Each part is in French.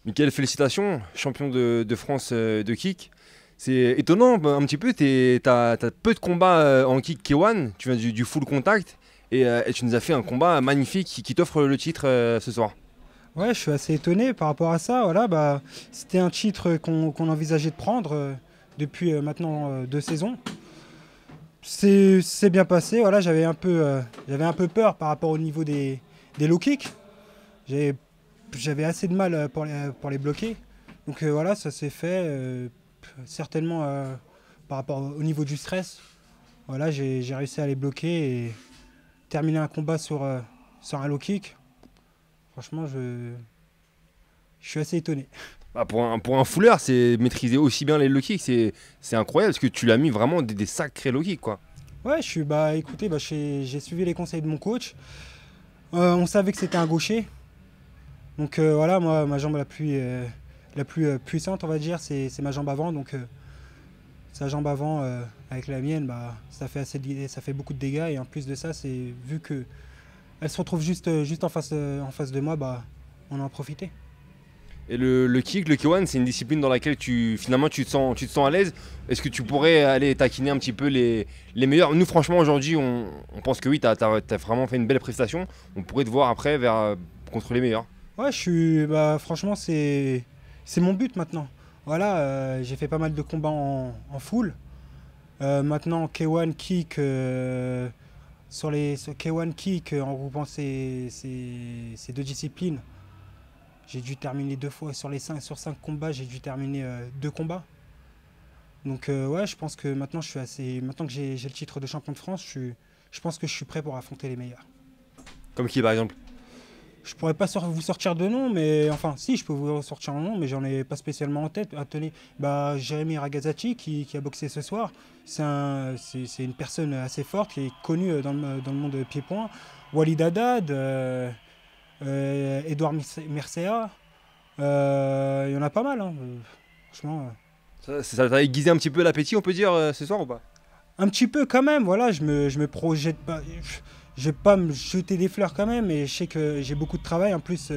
Mickaël, félicitations, champion de France de kick. C'est étonnant un petit peu, t'as peu de combats en kick K1, tu viens du full contact et tu nous as fait un combat magnifique qui t'offre le titre ce soir. Ouais, je suis assez étonné par rapport à ça. Voilà, bah, c'était un titre qu'on envisageait de prendre depuis maintenant 2 saisons. C'est bien passé. Voilà, j'avais un peu peur par rapport au niveau des low kicks. J'avais j'avais assez de mal pour les bloquer. Donc voilà, ça s'est fait certainement par rapport au niveau du stress. Voilà, j'ai réussi à les bloquer et terminer un combat sur un low kick. Franchement, je suis assez étonné. Bah, pour un fouleur, c'est maîtriser aussi bien les low kicks, c'est incroyable parce que tu l'as mis vraiment des sacrés low kicks quoi. Ouais, bah écoutez, bah, j'ai suivi les conseils de mon coach. On savait que c'était un gaucher. Donc voilà, moi, ma jambe la plus puissante, on va dire, c'est ma jambe avant. Donc sa jambe avant avec la mienne, bah, ça fait beaucoup de dégâts. Et en plus de ça, c'est vu que elle se retrouve juste en face de moi, bah, on en a profité. Et le kick, le K1, c'est une discipline dans laquelle finalement tu te sens à l'aise. Est-ce que tu pourrais aller taquiner un petit peu les meilleurs? Nous franchement aujourd'hui on pense que oui, t'as vraiment fait une belle prestation. On pourrait te voir après contre les meilleurs. Ouais, bah, franchement, c'est mon but maintenant. Voilà, j'ai fait pas mal de combats en full. Maintenant, K1 Kick, sur K1 Kick, en regroupant ces deux disciplines, j'ai dû terminer 2 fois sur 5 combats, j'ai dû terminer 2 combats. Donc ouais, je pense que maintenant que j'ai le titre de champion de France, je pense que je suis prêt pour affronter les meilleurs. Comme qui par exemple? Je pourrais pas vous sortir de nom, mais enfin, si, je peux vous sortir un nom, mais j'en ai pas spécialement en tête. Attendez, bah, Jérémy Ragazzacci qui a boxé ce soir, c'est une personne assez forte qui est connue dans le monde de pied-point. Walid Haddad, Edouard Mercea, il y en a pas mal, hein, franchement. Ça t'a aiguisé un petit peu l'appétit, on peut dire, ce soir ou pas? Un petit peu quand même, voilà, je me projette pas. Je vais pas me jeter des fleurs quand même, mais je sais que j'ai beaucoup de travail. En plus,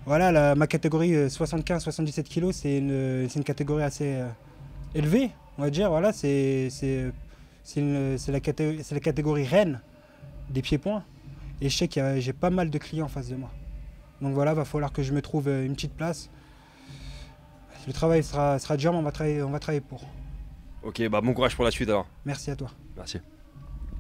voilà, ma catégorie 75-77 kilos, c'est une catégorie assez élevée, on va dire. Voilà, c'est la catégorie reine des pieds-points. Et je sais que j'ai pas mal de clients en face de moi. Donc voilà, va falloir que je me trouve une petite place. Le travail sera dur, mais on va travailler pour. Ok, bah bon courage pour la suite alors. Merci à toi. Merci.